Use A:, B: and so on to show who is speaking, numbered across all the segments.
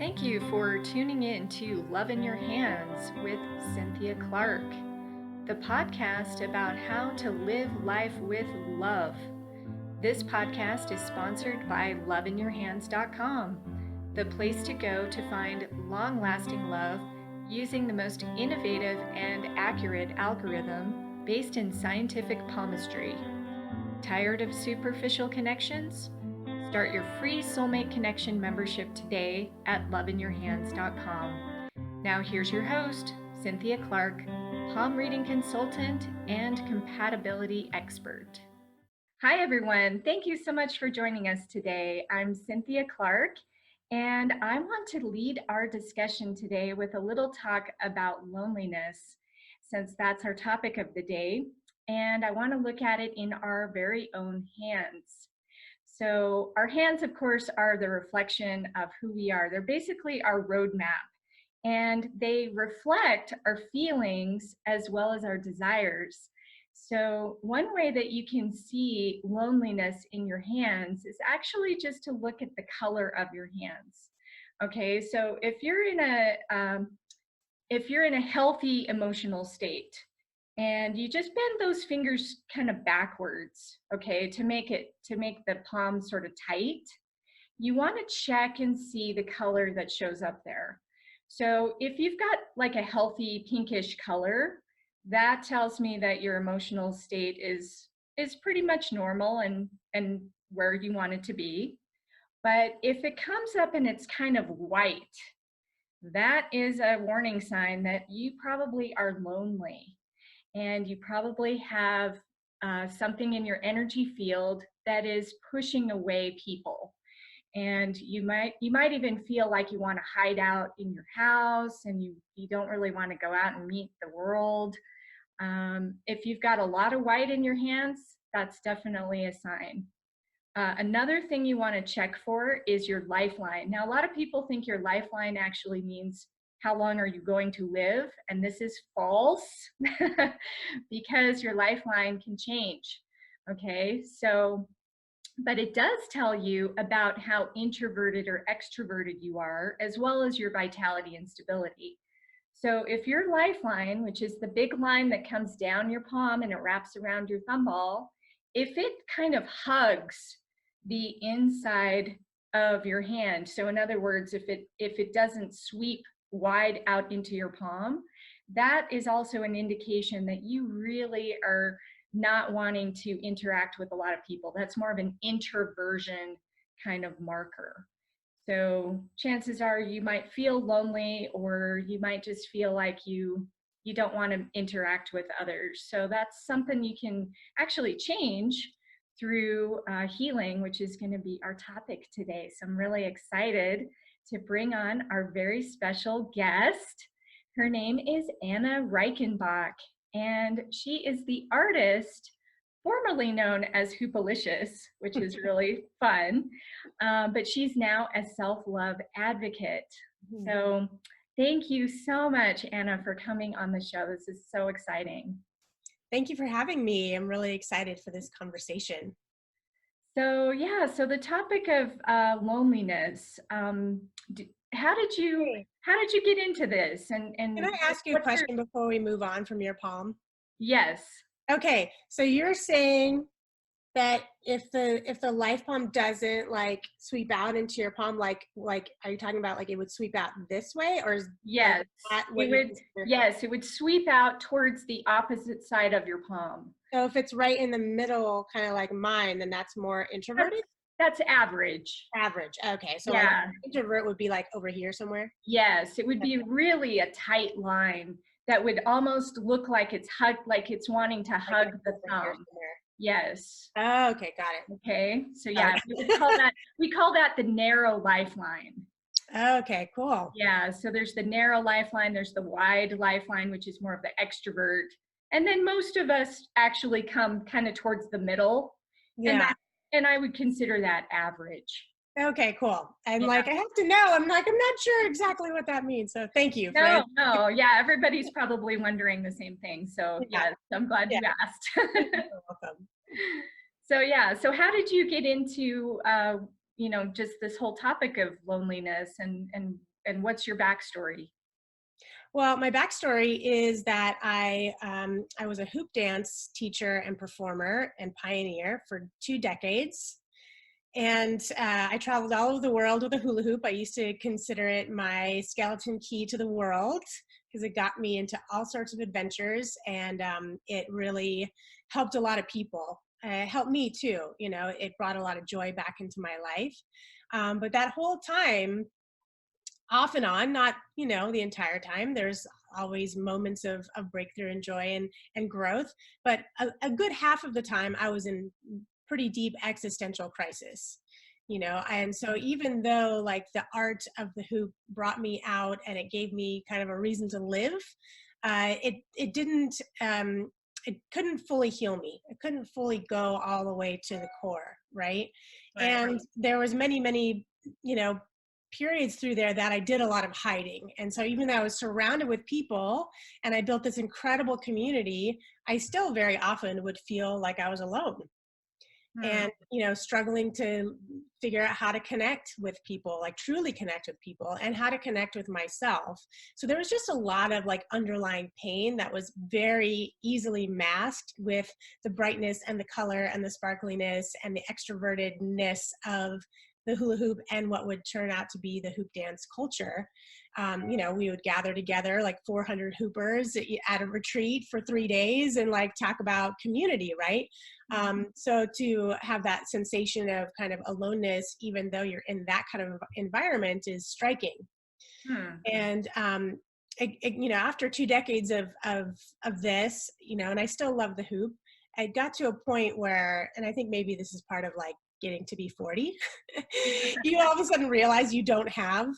A: Thank you for tuning in to Love in Your Hands with Cynthia Clark, the podcast about how to live life with love. This podcast is sponsored by loveinyourhands.com, the place to go to find long-lasting love using the most innovative and accurate algorithm based in scientific palmistry. Tired of superficial connections? Start your free soulmate connection membership today at loveinyourhands.com. Now here's your host, Cynthia Clark, palm reading consultant and compatibility expert. Hi everyone, thank you so much for joining us today. I'm Cynthia Clark, and I want to lead our discussion today with a little talk about loneliness, since that's our topic of the day, and I want to look at it in our very own hands. So our hands, of course, are the reflection of who we are. They're basically our roadmap, and they reflect our feelings as well as our desires. So one way that you can see loneliness in your hands is actually just to look at the color of your hands. Okay, so if you're in a healthy emotional state, and you just bend those fingers kind of backwards, okay, to make the palm sort of tight, you want to check and see the color that shows up there. So if you've got like a healthy pinkish color, that tells me that your emotional state is pretty much normal and where you want it to be. But if it comes up and it's kind of white, that is a warning sign that you probably are lonely. And you probably have something in your energy field that is pushing away people. And you might even feel like you want to hide out in your house, and you don't really want to go out and meet the world. If you've got a lot of white in your hands, that's definitely a sign. Another thing you want to check for is your lifeline. Now, a lot of people think your lifeline actually means how long are you going to live? And this is false because your lifeline can change. Okay, so, but it does tell you about how introverted or extroverted you are, as well as your vitality and stability. So if your lifeline, which is the big line that comes down your palm and it wraps around your thumb ball, if it kind of hugs the inside of your hand, so in other words, if it doesn't sweep wide out into your palm, that is also an indication that you really are not wanting to interact with a lot of people. That's more of an introversion kind of marker. So chances are you might feel lonely, or you might just feel like you don't want to interact with others. So that's something you can actually change through healing, which is going to be our topic today. So I'm really excited to bring on our very special guest. Her name is Anah Reichenbach, and she is the artist formerly known as Hoopalicious, which is really fun, but she's now a self-love advocate. So thank you so much, Anah, for coming on the show. This is so exciting.
B: Thank you for having me. I'm really excited for this conversation.
A: So yeah, so the topic of loneliness. How did you get into this? And
B: can I ask you a question before we move on from your palm?
A: Yes.
B: Okay, so you're saying that if the life palm doesn't like sweep out into your palm, like are you talking about like it would sweep out this way, or is
A: yes,
B: that
A: it would sweep out towards the opposite side of your palm.
B: So if it's right in the middle, kind of like mine, then that's more introverted?
A: That's average.
B: Average. Okay. So
A: yeah.
B: Like introvert would be like over here somewhere?
A: Yes, it would be really a tight line that would almost look like it's wanting to hug the thumb. Yes.
B: Oh, okay, got it.
A: Okay. So yeah, we call that the narrow lifeline.
B: Okay, cool.
A: Yeah, so there's the narrow lifeline, there's the wide lifeline, which is more of the extrovert. And then most of us actually come kind of towards the middle.
B: Yeah.
A: And I would consider that average.
B: Okay, cool. And like, I have to know, I'm not sure exactly what that means. So thank you.
A: No, yeah, everybody's probably wondering the same thing. So yes, I'm glad you asked.
B: You're welcome.
A: So yeah, so how did you get into just this whole topic of loneliness, and what's your backstory?
B: Well, my backstory is that I was a hoop dance teacher and performer and pioneer for 2 decades. And I traveled all over the world with a hula hoop. I used to consider it my skeleton key to the world because it got me into all sorts of adventures, and it really helped a lot of people. It helped me too. It brought a lot of joy back into my life. But that whole time, off and on, not the entire time, there's always moments of breakthrough and joy and growth, but a good half of the time I was in pretty deep existential crisis. And so even though like the art of the hoop brought me out and it gave me kind of a reason to live, it didn't it couldn't fully heal me. It couldn't fully go all the way to the core, right?
A: Right.
B: And there was many periods through there that I did a lot of hiding. And so even though I was surrounded with people and I built this incredible community, I still very often would feel like I was alone.
A: Hmm.
B: And struggling to figure out how to connect with people, like truly connect with people, and how to connect with myself. So there was just a lot of like underlying pain that was very easily masked with the brightness and the color and the sparkliness and the extrovertedness of the hula hoop and what would turn out to be the hoop dance culture. We would gather together like 400 hoopers at a retreat for 3 days and like talk about community, right? So to have that sensation of kind of aloneness, even though you're in that kind of environment, is striking.
A: Hmm.
B: And after 2 decades of this, and I still love the hoop, I got to a point where, and I think maybe this is part of like getting to be 40, you all of a sudden realize you don't have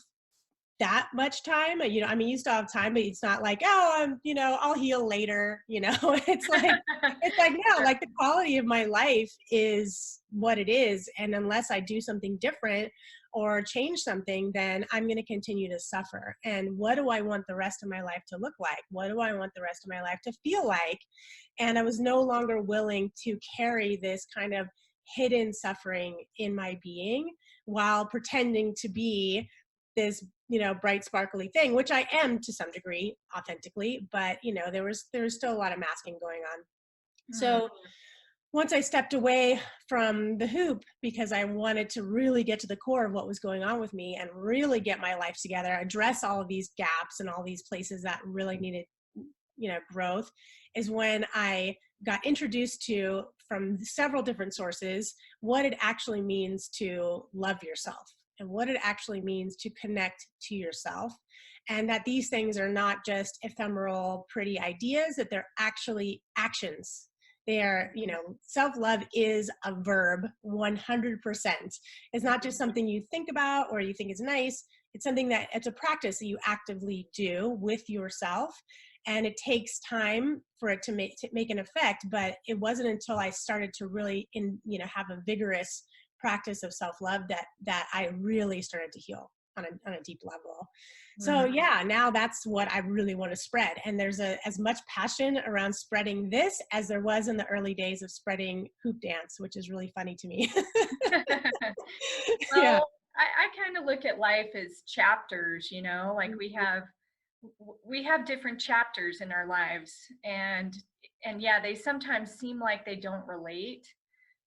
B: that much time. I mean, you still have time, but it's not like, oh, I'll heal later. It's like no, like the quality of my life is what it is. And unless I do something different or change something, then I'm going to continue to suffer. And what do I want the rest of my life to look like? What do I want the rest of my life to feel like? And I was no longer willing to carry this kind of hidden suffering in my being while pretending to be this bright sparkly thing, which I am to some degree authentically, but there was still a lot of masking going on.
A: Hmm.
B: So once I stepped away from the hoop because I wanted to really get to the core of what was going on with me and really get my life together, address all of these gaps and all these places that really needed growth, is when I got introduced to, from several different sources, what it actually means to love yourself and what it actually means to connect to yourself. And that these things are not just ephemeral, pretty ideas, that they're actually actions. They are, self-love is a verb 100%. It's not just something you think about or you think is nice. It's something that it's a practice that you actively do with yourself. And it takes time for it to make an effect. But it wasn't until I started to really have a vigorous practice of self-love that I really started to heal on a deep level. So yeah, now that's what I really want to spread. And there's as much passion around spreading this as there was in the early days of spreading hoop dance, which is really funny to me. Yeah.
A: Well, I kind of look at life as chapters, like we have different chapters in our lives, and yeah, they sometimes seem like they don't relate,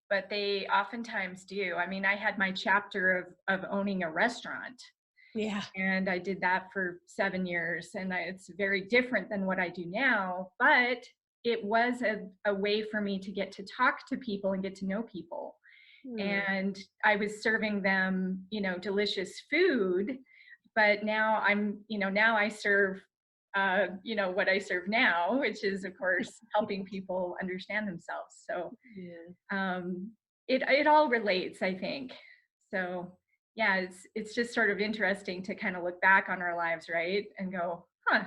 A: but they oftentimes do. I mean, I had my chapter of owning a restaurant,
B: Yeah.
A: and I did that for 7 years, and it's very different than what I do now, but it was a way for me to get to talk to people and get to know people. And I was serving them, delicious food, but now now I serve, what I serve now, which is of course helping people understand themselves. So
B: Yeah.
A: it all relates, I think. So yeah, it's just sort of interesting to kind of look back on our lives, right, and go, huh,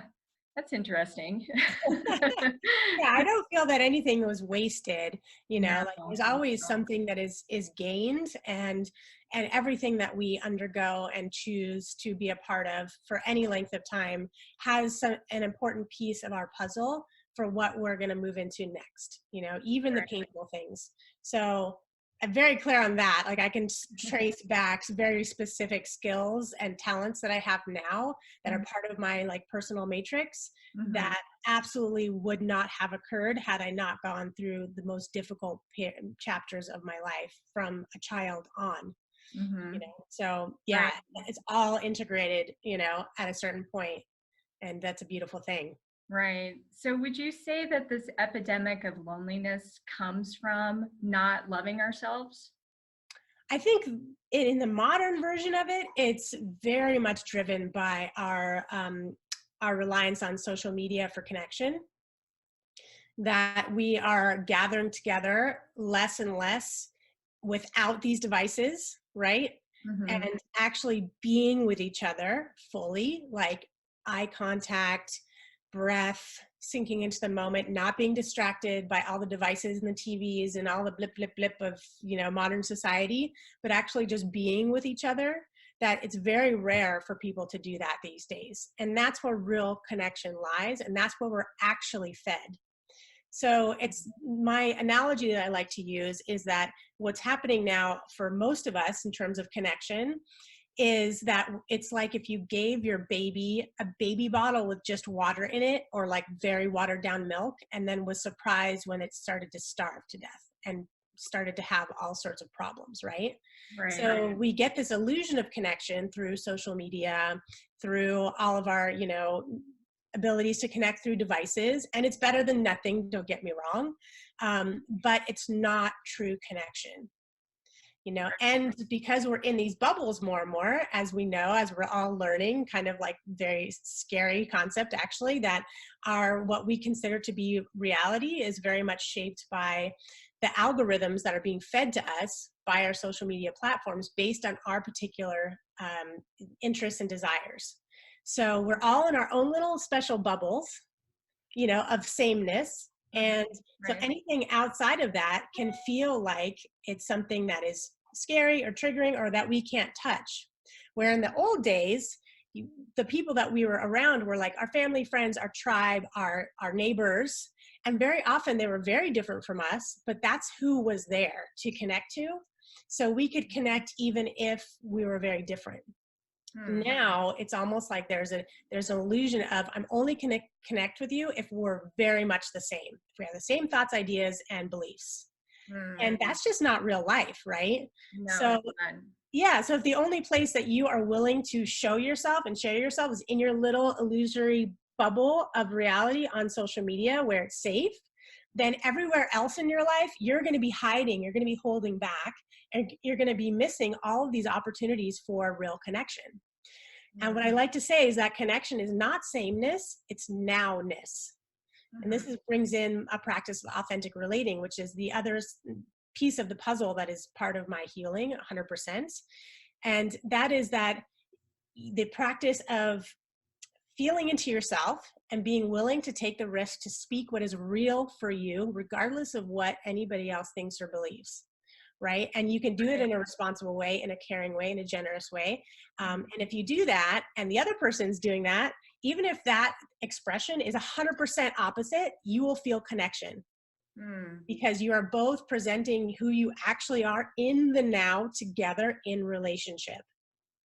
A: that's interesting.
B: Yeah, I don't feel that anything was wasted,
A: No.
B: like there's always something that is gained, and everything that we undergo and choose to be a part of for any length of time has an important piece of our puzzle for what we're going to move into next, even the
A: Right.
B: painful things. So I'm very clear on that. Like I can trace back very specific skills and talents that I have now that are part of my like personal matrix
A: Mm-hmm.
B: that absolutely would not have occurred had I not gone through the most difficult chapters of my life from a child on,
A: Mm-hmm.
B: you know. So yeah,
A: Right.
B: it's all integrated, you know, at a certain point, and that's a beautiful thing.
A: Right. So would you say that this epidemic of loneliness comes from not loving ourselves?
B: I think in the modern version of it, it's very much driven by our reliance on social media for connection. That we are gathering together less and less without these devices, right?
A: Mm-hmm.
B: And actually being with each other fully, like eye contact, breath, sinking into the moment, not being distracted by all the devices and the TVs and all the blip, blip, blip of, you know, modern society, but actually just being with each other. That it's very rare for people to do that these days. And that's where real connection lies. And that's where we're actually fed. So it's my analogy that I like to use is that what's happening now for most of us in terms of connection is that it's like if you gave your baby a baby bottle with just water in it or like very watered down milk and then was surprised when it started to starve to death and started to have all sorts of problems, right?
A: Right.
B: So we get this illusion of connection through social media, through all of our, you know, abilities to connect through devices, and it's better than nothing, don't get me wrong, but it's not true connection, you know. And because we're in these bubbles more and more, as we know, as we're all learning, kind of like very scary concept actually, that our what we consider to be reality is very much shaped by the algorithms that are being fed to us by our social media platforms based on our particular interests and desires. So we're all in our own little special bubbles, you know, of sameness.
A: Mm-hmm.
B: And so
A: Right.
B: anything outside of that can feel like it's something that is scary or triggering or that we can't touch. Where in the old days, the people that we were around were like our family, friends, our tribe, our neighbors. And very often they were very different from us, but that's who was there to connect to. So we could connect even if we were very different.
A: Hmm.
B: Now it's almost like there's an illusion of I'm only connect with you if we're very much the same, if we have the same thoughts, ideas, and beliefs.
A: Hmm.
B: And that's just not real life, right?
A: No,
B: So
A: it's not.
B: yeah, so if the only place that you are willing to show yourself and share yourself is in your little illusory bubble of reality on social media where it's safe, then everywhere else in your life you're going to be hiding, you're going to be holding back, and you're going to be missing all of these opportunities for real connection. And what I like to say is that connection is not sameness, it's nowness. And
A: Mm-hmm.
B: this brings in a practice of authentic relating, which is the other piece of the puzzle that is part of my healing 100%. And that is that the practice of feeling into yourself and being willing to take the risk to speak what is real for you, regardless of what anybody else thinks or believes. Right? And you can do it in a responsible way, in a caring way, in a generous way. And if you do that and the other person's doing that, even if that expression is 100% opposite, you will feel connection
A: Mm.
B: because you are both presenting who you actually are in the now together in relationship.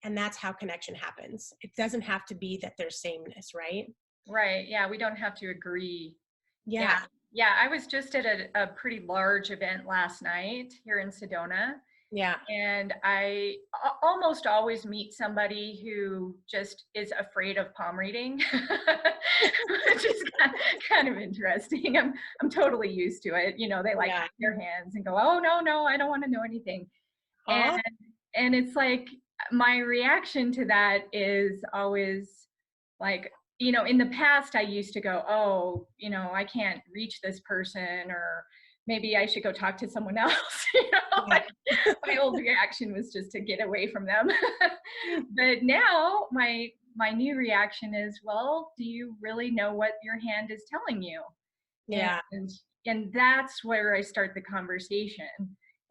B: And that's how connection happens. It doesn't have to be that there's sameness, right?
A: Right. Yeah, we don't have to agree. Yeah.
B: Yeah.
A: Yeah, I was just at a pretty large event last night here in Sedona,
B: Yeah.
A: and I almost always meet somebody who just is afraid of palm reading, which is kind of interesting. I'm totally used to it. You know, they like
B: Yeah.
A: hide their hands and go, "Oh no, no, I don't want to know anything." And
B: Oh,
A: and it's like my reaction to that is always like, you know, in the past I used to go, oh, you know, I can't reach this person, or maybe I should go talk to someone else. You know,
B: yeah.
A: like my old reaction was just to get away from them. But now my new reaction is, well, do you really know what your hand is telling you?
B: Yeah.
A: and and that's where I start the conversation.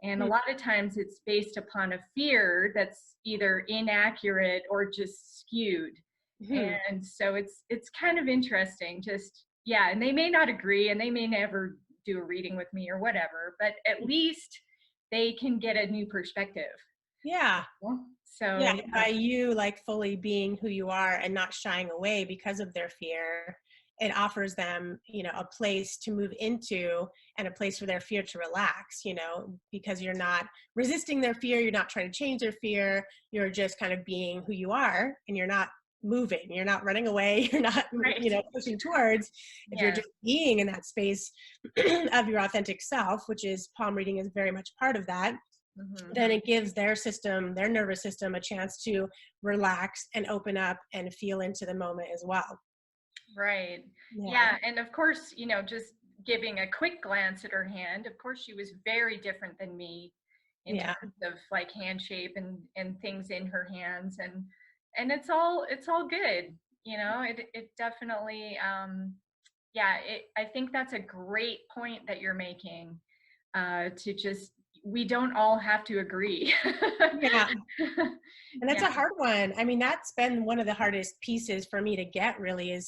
A: And a
B: Hmm.
A: lot of times it's based upon a fear that's either inaccurate or just skewed.
B: Hmm.
A: And so it's kind of interesting, just yeah, and they may not agree and they may never do a reading with me or whatever, but at least they can get a new perspective.
B: Yeah. Yeah,
A: So,
B: and by you like fully being who you are and not shying away because of their fear, it offers them, a place to move into and a place for their fear to relax, because you're not resisting their fear, you're not trying to change their fear, you're just kind of being who you are, and you're not moving, you're not running away, you're not,
A: right.
B: pushing towards. If you're
A: Yes.
B: just being in that space of your authentic self, which is palm reading is very much part of that,
A: Hmm.
B: then it gives their system, their nervous system, a chance to relax and open up and feel into the moment as well.
A: Right.
B: Yeah.
A: Yeah. And of course, just giving a quick glance at her hand, of course, she was very different than me in
B: Yeah.
A: terms of like hand shape and things in her hands. And it's all good. It definitely, yeah, I think that's a great point that you're making, to just, we don't all have to agree.
B: Yeah. And that's
A: Yeah.
B: a hard one. I mean, that's been one of the hardest pieces for me to get really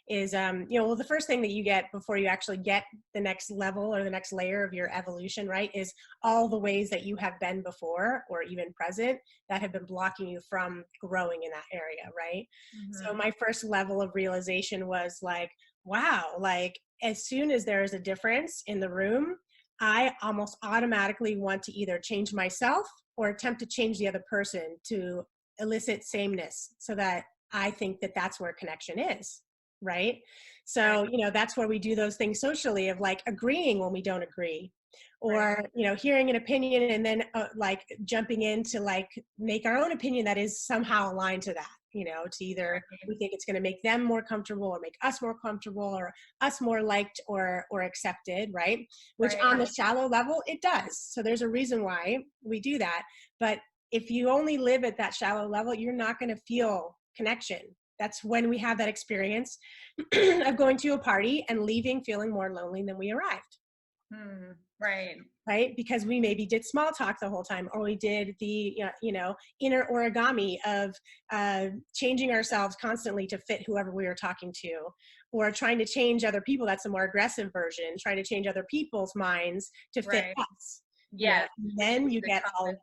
B: well, the first thing that you get before you actually get the next level or the next layer of your evolution, right, is all the ways that you have been before or even present that have been blocking you from growing in that area, right? So
A: Hmm.
B: my first level of realization was like, wow, like as soon as there is a difference in the room, I almost automatically want to either change myself or attempt to change the other person to elicit sameness so that I think that that's where connection is. Right.
A: Right.
B: So, that's where we do those things socially of like agreeing when we don't agree
A: Right.
B: or, hearing an opinion and then like jumping in to like make our own opinion that is somehow aligned to that, to either we think it's going to make them more comfortable or make us more comfortable or us more liked or accepted. Right. Which
A: Right.
B: on the shallow level, it does. So there's a reason why we do that. But if you only live at that shallow level, you're not going to feel connection. That's when we have that experience of going to a party and leaving feeling more lonely than we arrived.
A: Right.
B: Right? Because we maybe did small talk the whole time, or we did the, inner origami of changing ourselves constantly to fit whoever we were talking to, or trying to change other people. That's a more aggressive version, trying to change other people's minds to fit
A: Right.
B: us,
A: Yes,
B: and
A: which is
B: then you
A: the
B: get
A: common,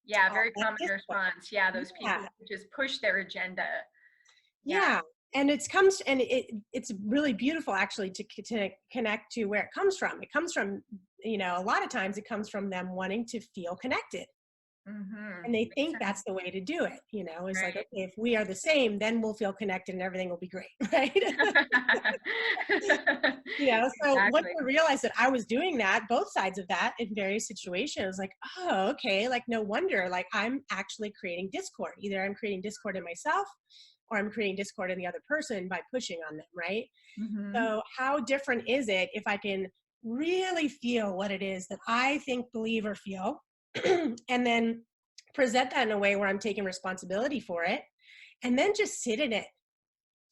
A: yeah,
B: all
A: very
B: that
A: common
B: discord.
A: response. Yeah, those people
B: Yeah.
A: who just push their agenda. Yeah.
B: Yeah, and it's really beautiful actually to connect to where it comes from. It comes from, a lot of times it comes from them wanting to feel connected.
A: Mm-hmm.
B: And they
A: Makes
B: think
A: sense.
B: that's the way to do it, it's like,
A: Right.
B: okay, if we are the same, then we'll feel connected and everything will be great, right? So once
A: Exactly.
B: I realized that I was doing that, both sides of that in various situations, like, oh, okay, like no wonder, like I'm actually creating discord. Either I'm creating discord in myself or I'm creating discord in the other person by pushing on them, right?
A: Mm-hmm.
B: So how different is it if I can really feel what it is that I think, believe, or feel, and then present that in a way where I'm taking responsibility for it, and then just sit in it,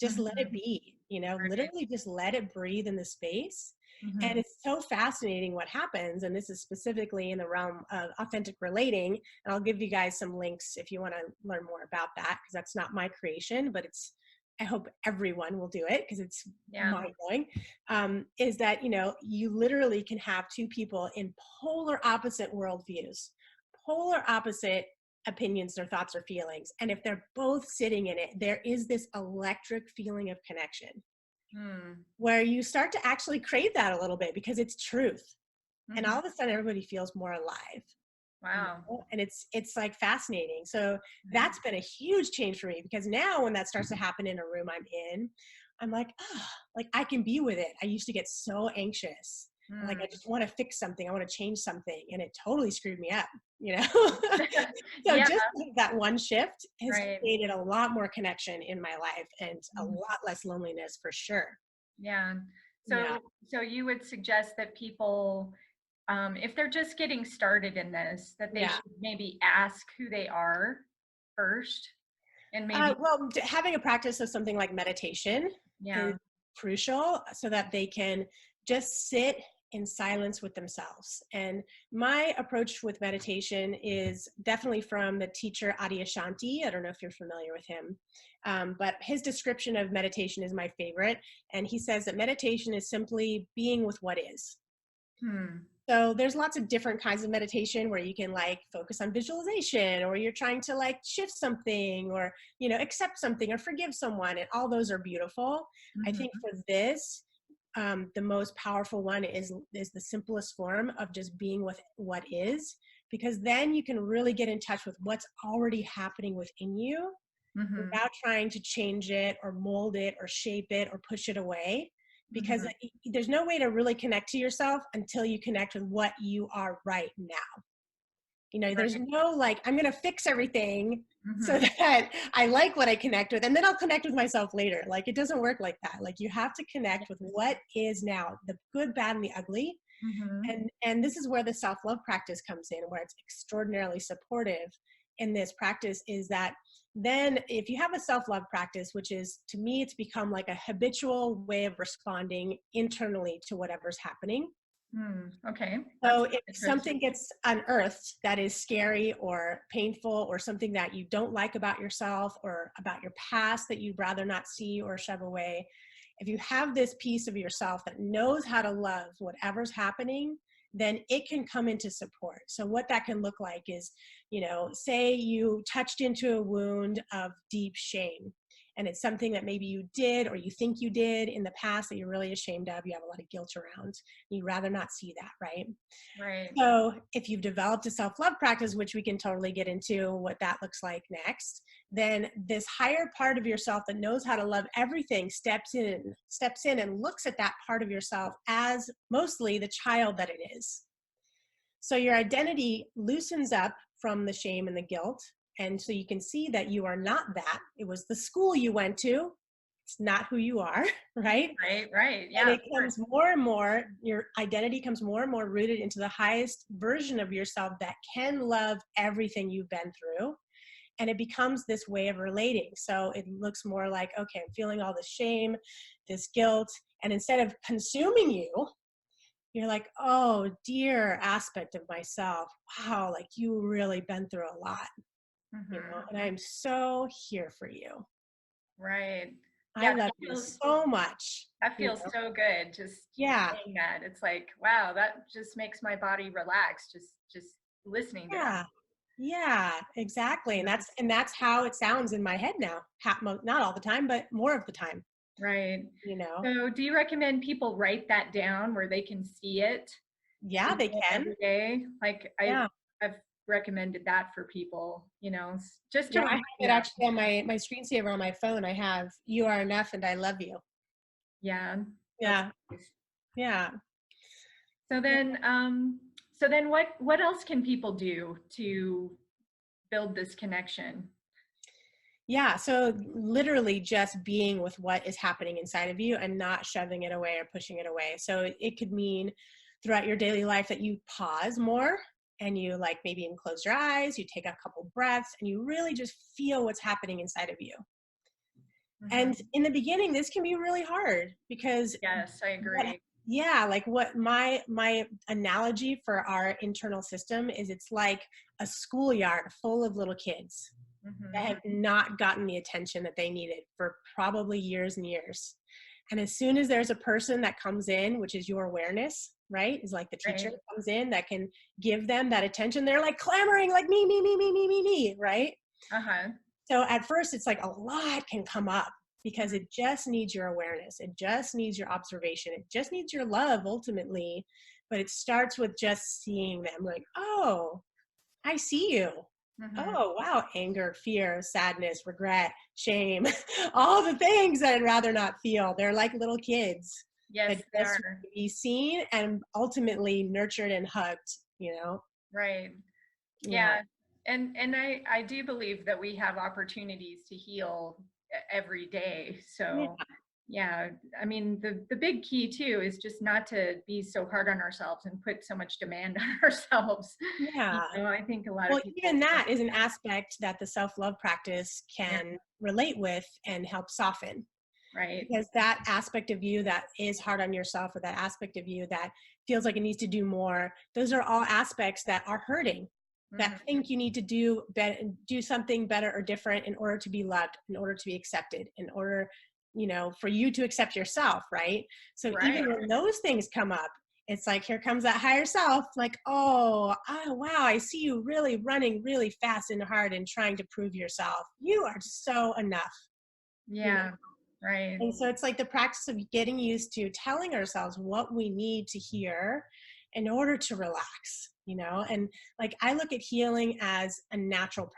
B: just let it
A: Mm-hmm.
B: be,
A: Right.
B: literally just let it breathe in the space. And
A: Mm-hmm.
B: it's so fascinating what happens. And this is specifically in the realm of authentic relating. And I'll give you guys some links if you want to learn more about that, because that's not my creation, but I hope everyone will do it because it's
A: Yeah.
B: mind blowing. Is that, you literally can have two people in polar opposite worldviews, polar opposite opinions or thoughts or feelings. And if they're both sitting in it, there is this electric feeling of connection
A: Mm.
B: where you start to actually crave that a little bit because it's truth. And
A: Mm-hmm.
B: all of a sudden everybody feels more alive.
A: Wow.
B: And it's like fascinating. So
A: Right.
B: that's been a huge change for me because now when that starts to happen in a room I'm in, I'm like, oh, like I can be with it. I used to get so anxious. Like I
A: Mm.
B: just want to fix something. I want to change something. And it totally screwed me up, So
A: Yeah.
B: just that one shift has
A: Right.
B: created a lot more connection in my life and a
A: Mhm.
B: lot less loneliness for sure.
A: Yeah.
B: Yeah.
A: So you would suggest that people, if they're just getting started in this, that they
B: Yeah.
A: should maybe ask who they are first, and maybe,
B: Having a practice of something like meditation is
A: yeah.
B: crucial so that they can just sit in silence with themselves. And my approach with meditation is definitely from the teacher Adyashanti. I don't know if you're familiar with him, but his description of meditation is my favorite. And he says that meditation is simply being with what is.
A: Hmm.
B: So there's lots of different kinds of meditation where you can like focus on visualization, or you're trying to like shift something, or, you know, accept something or forgive someone. And all those are beautiful. I think
A: Mhm.
B: for this, the most powerful one is the simplest form of just being with what is, because then you can really get in touch with what's already happening within you
A: Mhm.
B: without trying to change it or mold it or shape it or push it away, because
A: Mhm.
B: there's no way to really connect to yourself until you connect with what you are right now. You know, there's
A: Right.
B: no like, I'm going to fix everything so
A: Mhm.
B: that I like what I connect with, and then I'll connect with myself later. Like, it doesn't work like that. Like, you have to connect with
A: Yes.
B: what is now, the good, bad, and the ugly.
A: Mhm.
B: And this is where the self-love practice comes in, where it's extraordinarily supportive in this practice, is that then if you have a self-love practice, which is, to me, it's become like a habitual way of responding internally to whatever's happening.
A: Okay. That's
B: So if
A: interesting.
B: something gets unearthed that is scary or painful, or something that you don't like about yourself or about your past that you'd rather not see or shove away, if you have this piece of yourself that knows how to love whatever's happening, then it can come into support. So what that can look like is, you know, say you touched into a wound of deep shame, and it's something that maybe you did or you think you did in the past that you're really ashamed of, you have a lot of guilt around, you'd rather not see that, right?
A: Right.
B: So if you've developed a self-love practice, which we can totally get into what that looks like next, then this higher part of yourself that knows how to love everything steps in and looks at that part of yourself as mostly the child that it is. So your identity loosens up from the shame and the guilt. And so you can see that you are not that. It was the school you went to. It's not who you are, right?
A: Right. Right.
B: And
A: Yeah,
B: it
A: of course.
B: comes more and more, your identity comes more and more rooted into the highest version of yourself that can love everything you've been through. And it becomes this way of relating. So it looks more like, okay, I'm feeling all this shame, this guilt. And instead of consuming you, you're like, oh, dear aspect of myself. Wow, like you really been through a lot, you know,
A: Mhm.
B: and I'm so here for you.
A: Right.
B: I
A: Yeah,
B: love you so much,
A: that
B: you
A: feels
B: know.
A: so good just
B: Yeah.
A: saying that. It's like, wow, that just makes my body relax just listening to that.
B: Yeah. Yeah, exactly. And that's how it sounds in my head now. Not all the time, but more of the time,
A: Right.
B: you know.
A: So, do you recommend people write that down where they can see it,
B: Yeah,
A: see
B: they
A: it
B: can.
A: every day? Like
B: Yeah.
A: I've recommended that for people, just to
B: Yeah, I
A: remind
B: have it
A: them.
B: actually on my screensaver on my phone. I have "You are enough and I love you."
A: Yeah, that's
B: Yeah.
A: nice.
B: Yeah.
A: So then, what else can people do to build this connection?
B: Yeah, so literally just being with what is happening inside of you and not shoving it away or pushing it away. So it could mean throughout your daily life that you pause more, and you like maybe even close your eyes, you take a couple breaths, and you really just feel what's happening inside of you. And
A: Hmm.
B: in the beginning, this can be really hard because
A: Yes, I
B: what,
A: agree.
B: yeah, like what my analogy for our internal system is, it's like a schoolyard full of little kids that
A: Hmm.
B: have not gotten the attention that they needed for probably years and years. And as soon as there's a person that comes in, which is your awareness, right? Is like the teacher
A: Right.
B: that comes in that can give them that attention. They're like clamoring, like me, right?
A: Uh-huh.
B: So at first, it's like a lot can come up because
A: Mhm.
B: it just needs your awareness. It just needs your observation. It just needs your love ultimately. But it starts with just seeing them like, oh, I see you.
A: Mhm.
B: Oh, wow. Anger, fear, sadness, regret, shame, all the things that I'd rather not feel. They're like little kids
A: Yes,
B: that
A: they
B: just
A: are.
B: want to be seen and ultimately nurtured and hugged, you know?
A: Right.
B: Yeah.
A: Yeah. And I do believe that we have opportunities to heal every day.
B: Yeah.
A: So, yeah, I mean, the big key too is just not to be so hard on ourselves and put so much demand on ourselves.
B: Yeah.
A: I think a lot of
B: Well,
A: people
B: even
A: struggle
B: that is
A: with
B: an
A: that.
B: aspect that the self-love practice
A: Yeah,
B: can relate with and help soften.
A: right.
B: Because that aspect of you that is hard on yourself, or that aspect of you that feels like it needs to do more, those are all aspects that are hurting, that
A: Hmm.
B: think you need to do something better or different in order to be loved, in order to be accepted, in order, for you to accept yourself, right? So even
A: Right.
B: when those things come up, it's like, here comes that higher self, like, oh, wow, I see you really running really fast and hard and trying to prove yourself. You are so enough, you know?
A: Yeah. Right.
B: And so it's like the practice of getting used to telling ourselves what we need to hear in order to relax, and like I look at healing as a natural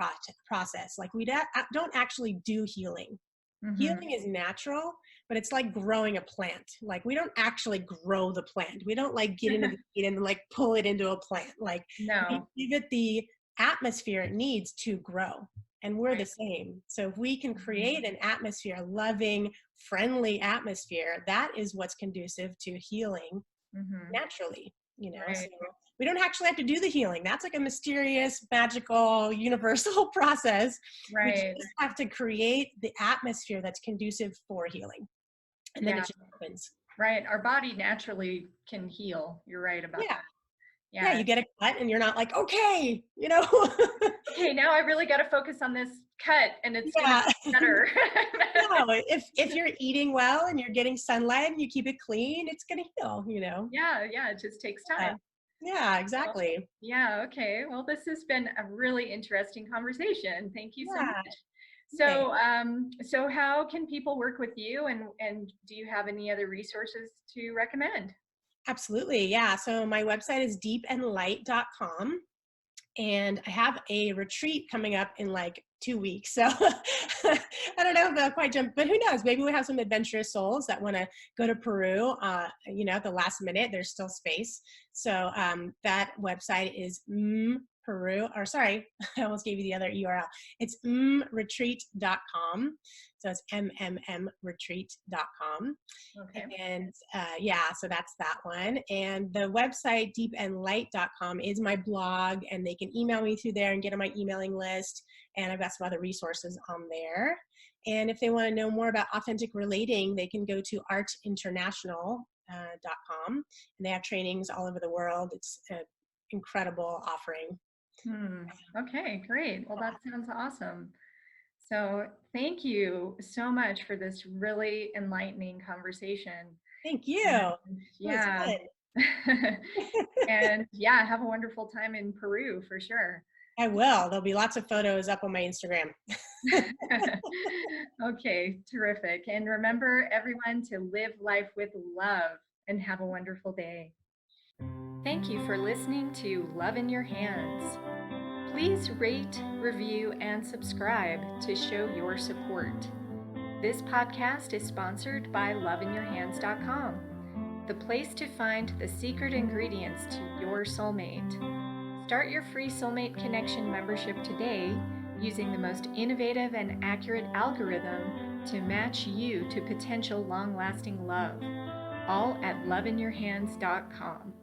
B: process. Like we don't actually do healing.
A: Hmm.
B: Healing is natural, but it's like growing a plant. Like we don't actually grow the plant. We don't like get into the seed and like pull it into a plant. Like we
A: No.
B: give it the atmosphere it needs to grow. And we're the
A: Right.
B: same. So if we can
A: Mhm.
B: create an atmosphere, a loving, friendly atmosphere, that is what's conducive to healing
A: Mhm.
B: naturally. So
A: Right.
B: we don't actually have to do the healing. That's like a mysterious, magical, universal process. We just
A: Right.
B: have to create the atmosphere that's conducive for healing, and then it
A: Yeah.
B: just happens.
A: Right. Our body naturally can heal. You're right about
B: Yeah.
A: that.
B: Yeah,
A: Yeah.
B: you get a cut and you're not like, okay,
A: Okay, now I really got to focus on this cut and it's going to
B: yeah.
A: be better.
B: No, if you're eating well and you're getting sunlight and you keep it clean, it's gonna heal.
A: Yeah, yeah, it just takes
B: Yeah,
A: time.
B: yeah,
A: Well,
B: exactly.
A: yeah, okay. Well, this has been a really interesting conversation. Thank you so
B: Yeah.
A: much.
B: Okay.
A: So how can people work with you and do you have any other resources to recommend?
B: Absolutely. Yeah. So my website is deepandlight.com. And I have a retreat coming up in like 2 weeks. So I don't know if they'll quite jump, but who knows? Maybe we have some adventurous souls that want to go to Peru. At the last minute, there's still space. So that website is Peru, or sorry, I almost gave you the other URL. It's retreat.com. So it's mmmretreat.com.
A: Okay.
B: And so that's that one. And the website deepandlight.com is my blog, and they can email me through there and get on my emailing list. And I've got some other resources on there. And if they want to know more about authentic relating, they can go to artinternational.com, and they have trainings all over the world. It's an incredible offering.
A: Okay, great. Well, that sounds awesome. So thank you so much for this really enlightening conversation.
B: Thank you.
A: And
B: It was
A: yeah.
B: fun.
A: And yeah, have a wonderful time in Peru for sure.
B: I will. There'll be lots of photos up on my Instagram.
A: Okay, terrific. And remember, everyone, to live life with love and have a wonderful day. Thank you for listening to Love in Your Hands. Please rate, review, and subscribe to show your support. This podcast is sponsored by loveinyourhands.com, the place to find the secret ingredients to your soulmate. Start your free Soulmate Connection membership today using the most innovative and accurate algorithm to match you to potential long-lasting love, all at loveinyourhands.com.